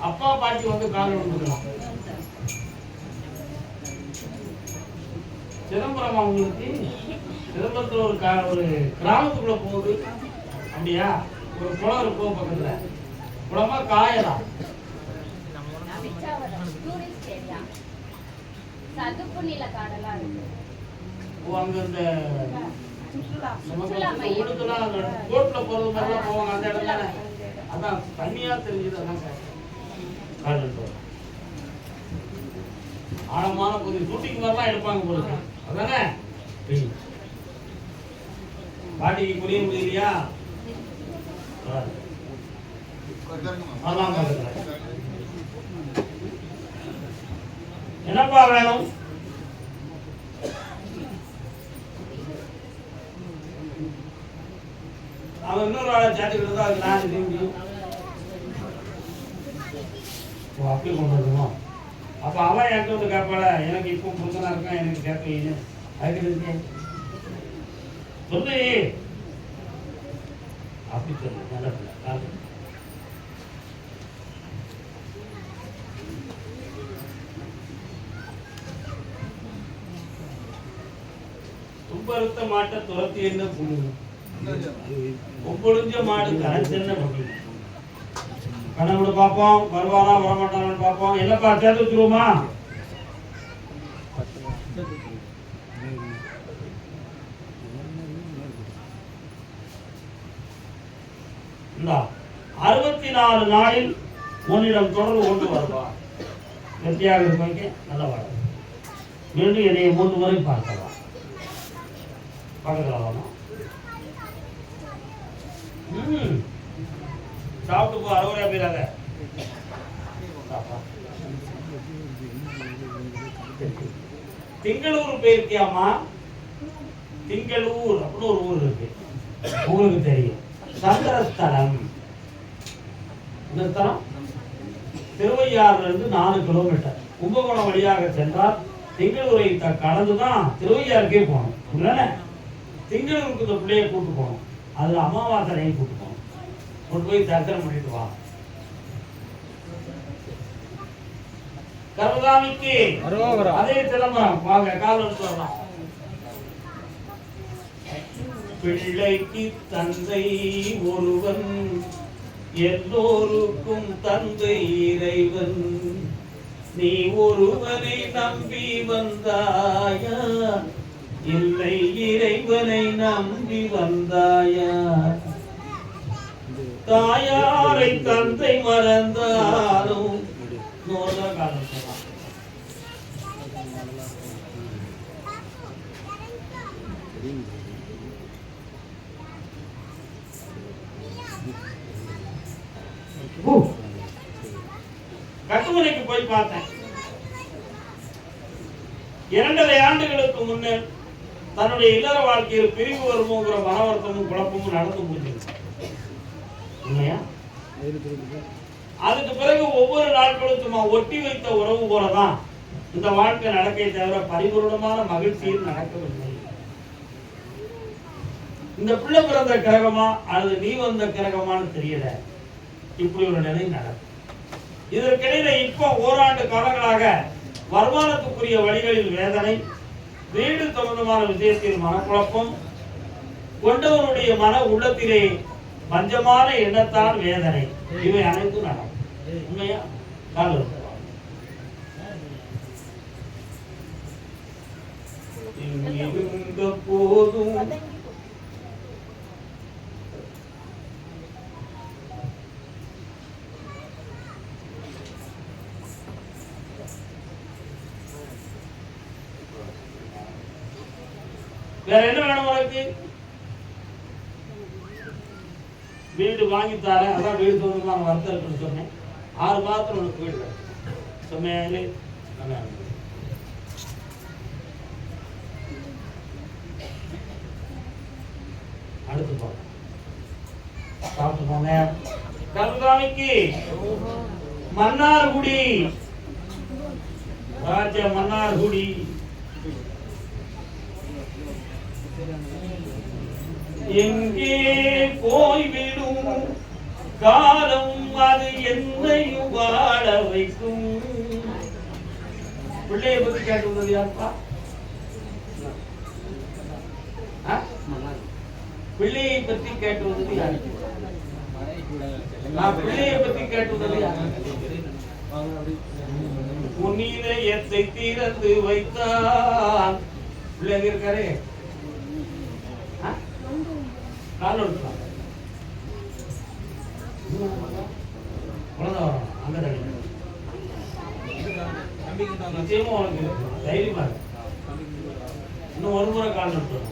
அப்பா பாட்டி வந்து கால் விழுந்துக்கலாம். சிதம்பரம் அவங்களுக்கு சிதம்பரத்துல ஒரு கிராமத்துக்குள்ள போகுது. அப்படியா? ஒரு குளம் இருக்கும் பக்கத்துல. குளமா காயலாம் அங்க இந்த கோட்ல போறது மாதிரிலாம் போவாங்க. அந்த இடம் தானே? அதான் தனியா தெரிஞ்சது. அதான் ஆழமான பகுதி ஷூட்டிங் மாதிரிலாம் எடுப்பாங்க போல. அதானே பாட்டிக்கு புரிய முடியலையா? என்னப்பா வேணும்? அவன் இன்னொரு ஆளை சாட்டிக்கிட்டு தான் அதுக்கு நான் திரும்பி அப்படி கொண்டு வரணுமா? அப்ப அவன் என்கிட்ட வந்து கேட்பாள, எனக்கு இப்போ புருஷனா இருக்கான், எனக்கு கேட்பீங்க. அதுக்கு சொல்லு, அப்படி சொல்லு. நல்ல பிள்ளை. தும்பறுத்த மாட்டை துரத்தி என்ன புரியும்? ஒப்பொழிஞ்ச மாடு கரைச்சென்ன பகுதி. கணவனு பார்ப்போம், வருவானா வரமாட்டானு பார்ப்போம். என்னப்பா சேர்த்து வச்சுருவோமா? இந்த 64 நாளில் உன்னிடம் தொடர்பு கொண்டு வருவா. வெற்றியாக இருப்பைக்கு நல்ல வாழ மீண்டும் என்னைய 3 முறை பார்க்கலாம். பக்கத்தில் சாப்பிட்டு போ. அறுவரா போயிடாத. திங்களூர் போயிருக்கியாமா? திங்களூர் அப்படின்னு ஒரு ஊர் இருக்கு, உங்களுக்கு தெரியும். சந்திரஸ்தலம். இந்த ஸ்தலம் திருவையாறுல இருந்து 4 கிலோமீட்டர். கும்பகோணம் வழியாக சென்றால் திங்களூரை கடந்துதான் திருவையாறுக்கே போகணும். இல்லைன்னா திங்களூருக்கு இந்த பிள்ளைய கூட்டு போகணும். அதுல அமாவாசனையும் கூட்டு போகணும். கொண்டு போய் தரிசனம் பண்ணிட்டு வா. கருதாமிக்கு அதே சிதம்பரம் வாங்க. கால் எடுத்து வரலாம். பிள்ளைக்கு தந்தை ஒருவன், எல்லோருக்கும் தந்தை இறைவன். நீ ஒருவனை நம்பி வந்தாயா, இல்லை இறைவனை நம்பி வந்தாயா? தாயாரை தந்தை மறந்தாலும் கட்டுமனைக்கு போய் பார்த்தேன். 2.5 ஆண்டுகளுக்கு முன்னர் தன்னுடைய இல்லற வாழ்க்கையில் பிரிவு வருமோங்கிற மனவர்த்தமும் குழப்பமும் நடந்து முடிஞ்சது. இல்லையா? அதுக்கு பிறகு ஒவ்வொரு நாட்களும் சும்மா ஒட்டி வைத்த உறவு போலதான் இந்த வாழ்க்கை நடக்கை தவிர பரிபூர்ணமான மகிழ்ச்சியில் நடக்கவில்லை. இந்த பிள்ளை பிறந்த கிரகமா அல்லது நீ வந்த கிரகமானு தெரியல. இப்படி ஒரு நிலை நடக்கும். இதற்கிடையில இப்ப ஓராண்டு காலங்களாக வருமானத்துக்குரிய வழிகளில் வேதனை, வீடு சம்பந்தமான விஷயத்தில் மனக்குழப்பம், கொண்டவனுடைய மன உள்ளத்திலே பஞ்சமான எண்ணத்தால் வேதனை, இவை அனைத்தும் நடக்கும். உண்மையா? போதும் வேற என்ன வேணும் உனக்கு? வீடு வாங்கித்தார. அதான் வீடு சொந்தமான வருத்தம் இருக்குன்னு சொன்னேன். 6 மாதத்துல உனக்கு வீடு சொன்னேன். அடுத்து போங்க, சாப்பிட்டு போங்க. கருதாமிக்கு மன்னார்குடி ராஜ மன்னார்குடி எங்கே போய்விடும் காலம் அது என்னையும் வாழ வைக்கும். பிள்ளையை பத்தி கேட்டுள்ளது யாருப்பா? பிள்ளையை பத்தி கேட்டுள்ளது யாரு? பிள்ளையை பத்தி கேட்டுள்ளது யாரு? புனிதயத்தை திறந்து வைத்தான். பிள்ளைங்க இருக்காரு கால் எடுக்கலாம் அங்க நிச்சயமா உனக்கு தைரியமா இன்னும் ஒரு முறை கால் எடுத்துடும்.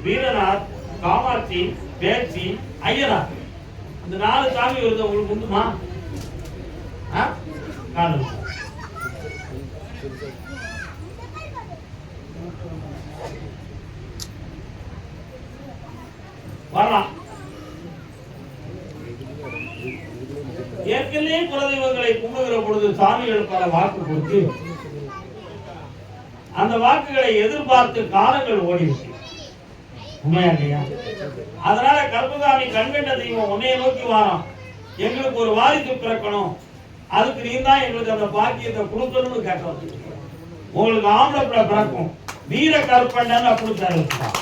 வீரநாத், காமாட்சி, பேச்சி, ஐயனார் இந்த 4 சாமி வருது உங்களுக்கு உண்டுமா? வரலாம். ஏற்கனவே குலதெய்வங்களை கும்பிடுகிற பொழுது சாமிகள் பல வாக்கு கொடுத்து அந்த வாக்குகளை எதிர்பார்த்து காலங்கள் ஓடிவிட்டு உண்மையா இல்லையா? அதனால கருப்பசாமி கண்கண்ட தெய்வம் உன்னைய நோக்கி வாரம், எங்களுக்கு ஒரு வாரிசு பிறக்கணும், அதுக்கு நீ தான் எங்களுக்கு அந்த பாக்கியத்தை கொடுக்கணும்னு கேட்க வந்து உங்களுக்கு ஆம்பளை பிறக்கும் வீர கருப்பண்டன் அப்படி தருவான்.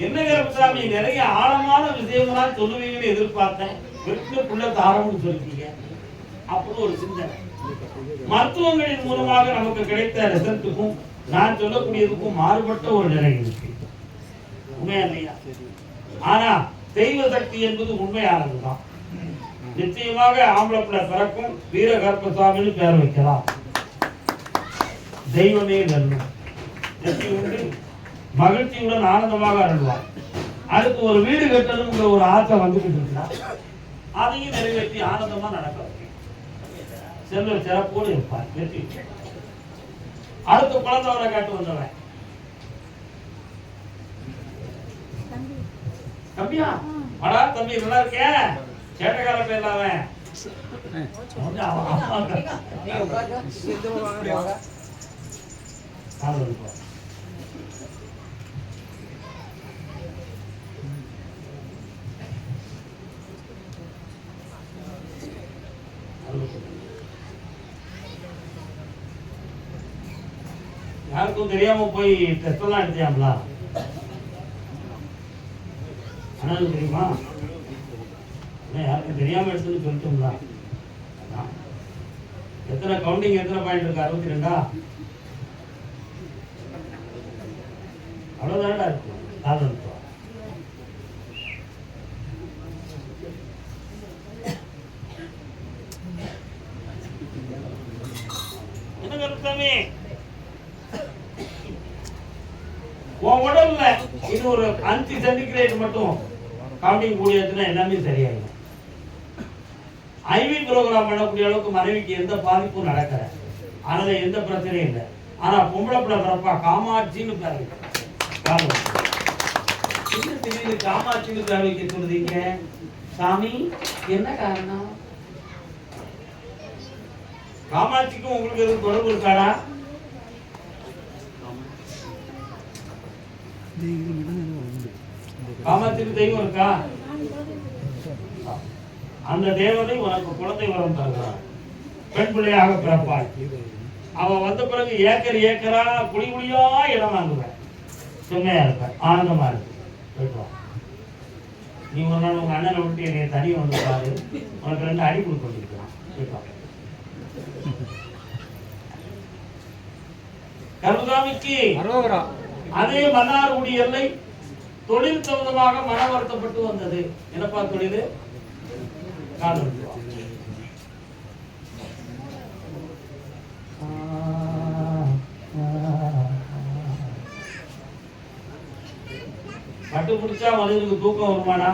என்ன கருப்பசாமி நிறைய ஆழமான விஷயங்களா சொல்லுவீங்கன்னு எதிர்பார்த்தேன். வெட்டுக்குள்ள தாரம்னு சொல்லிட்டீங்க. அப்படி ஒரு சிந்தனை மருத்துவங்களின் மூலமாக நமக்கு கிடைத்த ரிசல்ட்டுக்கும் நான் சொல்லக்கூடியதுக்கும் மாறுபட்ட ஒரு நிலை இருக்கு. உண்மையா இல்லையா? ஆனா தெய்வ சக்தி என்பது உண்மையானதுதான். நிச்சயமாக ஆம்பளை பிள்ளை பிறக்கும், வீர கருப்பசாமின்னு பேர் வைக்கலாம். தெய்வமே வெல்லும். வெற்றி உண்டு, மகிழ்ச்சியுடன் ஆனந்தமாக அருள்வார். அடுத்து ஒரு வீடு கட்டணுங்கிற ஒரு ஆசை வந்துகிட்டு இருந்தா அதையும் நிறைவேற்றி ஆனந்தமா நடக்க செல்வ சிறப்போடு இருப்பார். வெற்றி. அடுத்து குழந்தைவரை காட்டு வந்தவன் தம்பியா, அடா தம்பி நல்லா இருக்கேன், சேட்டக்கார பேர் அவன். யாருக்கும் தெரியாம போய் டெஸ்ட் எல்லாம் எடுத்தியாங்களா? அண்ணனுக்கு தெரியுமா? யாருக்கும் தெரியாம எடுத்துன்னு சொல்லிட்டோம்ல. எத்தனை கவுண்டிங், எத்தனை பாயிண்ட் இருக்கு? 62. அவ்வளவுதானடா இருக்கு. என்ன கருத்தாமே உன் உடல்ல இது ஒரு 5 சென்டிகிரேட் மட்டும் கவுண்டிங் கூடியதுன்னா எல்லாமே சரியாயிடும். ஐவி ப்ரோக்ராம் பண்ணக்கூடிய அளவுக்கு மனைவிக்கு எந்த பாதிப்பும் நடக்கல, அதனால எந்த பிரச்சனையும் இல்லை. ஆனா பொம்பளை பிள்ளை பிறப்பா காமாட்சின்னு பேர் வைக்க. திடீர்னு காமாட்சின்னு பேர் வைக்க சொல்லுதீங்க சாமி, என்ன காரணம்? காமாட்சிக்கும் உங்களுக்கு எதுவும் தொடர்பு இருக்காடா? காமாட்சிக்கு தெய்வம் இருக்கா? அந்த தேவதை உனக்கு குழந்தை வரம் தருகிறார். பெண் பிள்ளையாக பிறப்பாள். அவன் வந்த பிறகு ஏக்கர் ஏக்கரா குடி குடியா இடம் வாங்குவேன். செம்மையா இருப்ப, ஆனந்தமா இருக்கு. நீ ஒரு நாள் உங்க அண்ணனை விட்டு என்னைய தனியை வந்து பாரு, உனக்கு 2 அடி கொடுத்துருக்கான். கருதாமிக்கு அதே மன்னார்குடி எல்லை தொழில் சம்பந்தமாக மன வருத்தப்பட்டு வந்தது. என்னப்பா தொழில்? பட்டு பிடிச்சா மனிதனுக்கு தூக்கம் வருமாடா?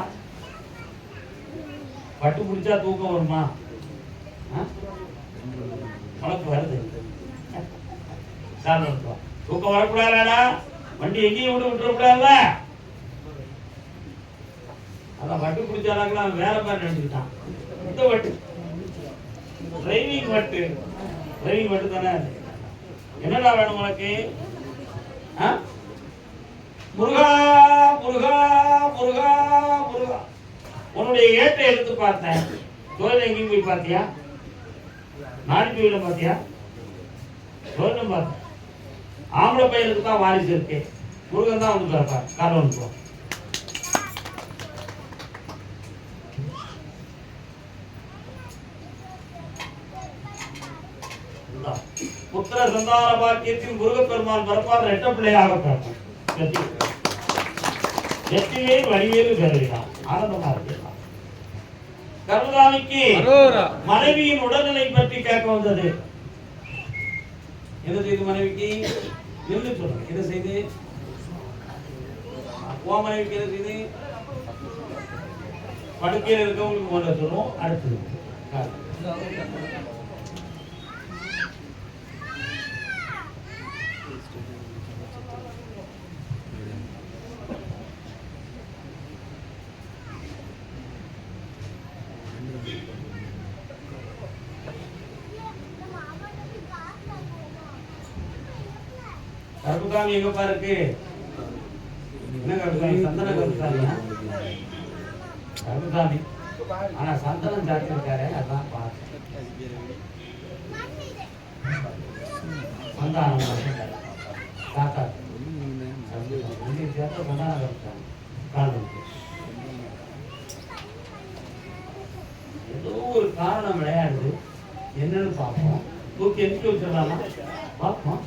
பட்டு பிடிச்சா தூக்கம் வருமா? உனக்கு வருது. தூக்கம் வரக்கூடாதா? வண்டி எங்கேயும் விட்டுறக்கூடாதுல. அதான் வட்டு பிடிச்சாலாம் வேற மாதிரி நினைச்சுக்கிட்டான். இந்த வட்டு டிரைவிங் வட்டு தானே. என்னடா வேணும் உனக்கு? முருகா முருகா முருகா முருகா. உன்னுடைய ஏட்டை எடுத்து பார்த்தேன். தோல் எங்கேயும் போய் பார்த்தியா? நாடி போயில பார்த்தியா? தோலும் பார்த்தேன். ஆம்பளை பையனுக்கு தான் வாரிசு இருக்கு. முருகன் தான் வந்து பிறப்பார். காலம் வந்துடும். புத்திர சந்தான பாக்கியத்தில் முருகப்பெருமான் பிறப்பார். ரெட்ட பிள்ளையாக பிறப்பார். வெற்றிலே வடிவேலு பெறுகிறான். ஆனந்தமா இருக்கிறான். கருதாமிக்கு மனைவியின் உடல்நிலை பற்றி கேட்க வந்தது. என்ன செய்து மனைவிக்கு? நின்று சொல்லுங்க. என்ன செய்து? மனைவிக்கு என்ன செய்து? படுக்கையில் இருக்கவங்களுக்கு ஒன்றை சொல்லுவோம். அடுத்தது கருப்புசாமி எங்க பாருக்கு? என்ன கருப்புசாமி? சந்தன கருப்புசாமியா? கருப்புசாமி ஆனா சந்தனம் ஜாஸ்தி இருக்காரு. அதான் பாரு. சந்தானம் தாத்தா சந்தான கருப்புசாமி. ஏதோ ஒரு காரணம் விளையாடுது. என்னன்னு பார்ப்போம். தூக்கி எரிச்சு வச்சிடலாமா? பார்ப்போம்.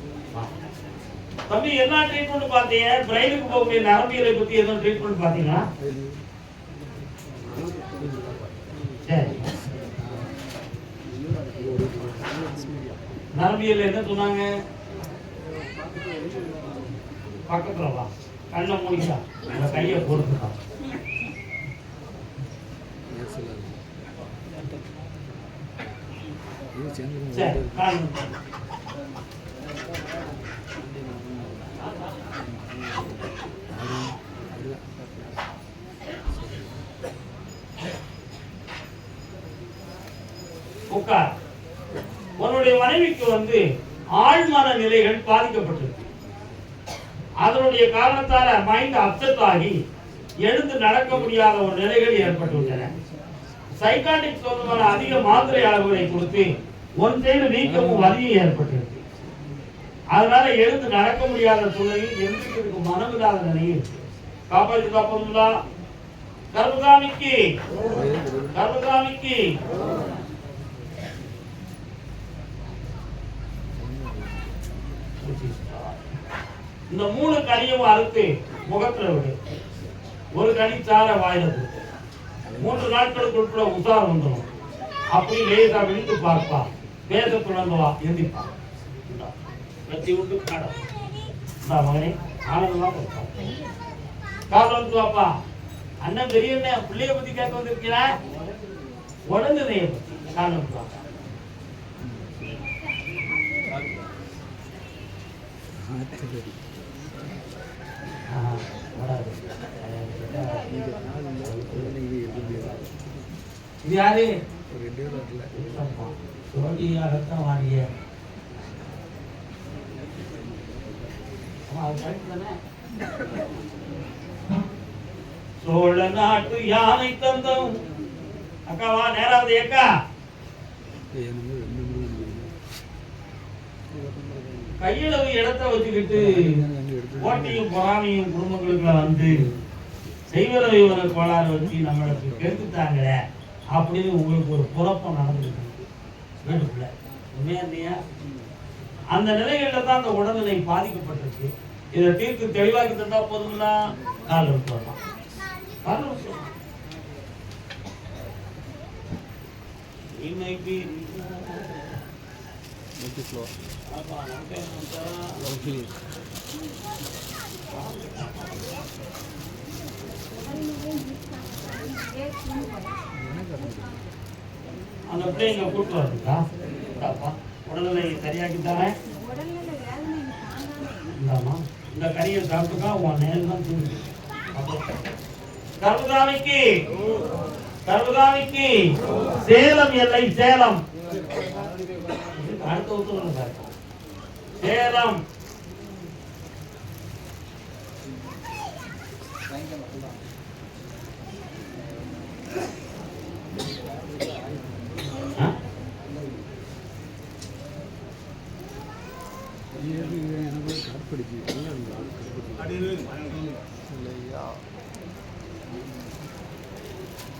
தம்பி என்ன ட்ரீட்மெண்ட் பார்த்தீங்க? பிரெயினுக்கு போகக்கூடிய நரம்பியலை பத்தி எதுவும் ட்ரீட்மெண்ட் பார்த்தீங்களா? சரி, நரம்பியல் என்ன சொன்னாங்க? பக்கத்துல வா, கண்ணை மூடிக்கலாம், உங்க கையை பொறுத்துக்கலாம். சரி, உட்கார். உன்னுடைய மனைவிக்கு ஆழ்மன நிலைகள் பாதிக்கப்பட்டிருக்கு. அதனுடைய காரணத்தால மைண்ட் அப்செட் ஆகி எழுந்து நடக்க முடியாத ஒரு நிலைகள் ஏற்பட்டுவிட்டன. சைக்காட்டிக் சொந்தமான அதிக மாத்திரை அளவுகளை கொடுத்து ஒன் சைடு வீக்கமும் வலியும் ஏற்பட்டிருக்கு. அதனால எழுந்து நடக்க முடியாத சூழலில் எழுந்துக்கு மனமில்லாத நிலையில் காப்பாற்றி காப்பதுல்லா. கருப்புசாமிக்கு இந்த 3 கனியும் அறுத்து முகத்துல விடு. ஒரு கனி சார வாயில கொடுத்து 3 நாட்களுக்குள்ள உசாரம் வந்துடும். அப்படி லேசா விழித்து பார்ப்பா, பேச துணங்குவா, எந்திப்பா. வெற்றி உண்டு காடம். மகனே ஆனந்தமா கொடுப்பா. காலம் வாப்பா. அண்ணன் பெரிய பிள்ளைய பத்தி கேட்க வந்திருக்கிறா. உடனே காலம் வாப்பா. இது யாரு? சோழியாகத்தான் வாங்கிய சோழ நாட்டு யானை தந்தம். அக்காவா நேராவது ஏக்கா கையளவு இடத்தை வச்சுக்கிட்டு போட்டியும் பொறாமையும் குடும்பங்களுக்கு செய்வரவை கோளாறு வச்சு நம்மளுக்கு கெடுத்துட்டாங்களே அப்படின்னு உங்களுக்கு ஒரு குழப்பம் நடந்துருக்கு வீட்டுக்குள்ள. உண்மையா இல்லையா? அந்த நிலைகள்ல தான் அந்த உடல்நிலை பாதிக்கப்பட்டிருக்கு. இதை தீர்த்து தெளிவாக்கி தந்தா போதுங்களா? கால் விட்டுறலாம். இன்னைக்கு அந்த பிள்ளைங்க கூட்டு வருதுக்கா உடல்நிலை சரியாக்கித்தானே இந்தாமா இந்த கறியை சாப்பிட்டுக்கா உன் நேரம் தான் தூங்குது. கருதாமிக்கு கருதாமிக்கு சேலம் எல்லை சேலம் அடுத்த உத்தரவு சார் சேலம்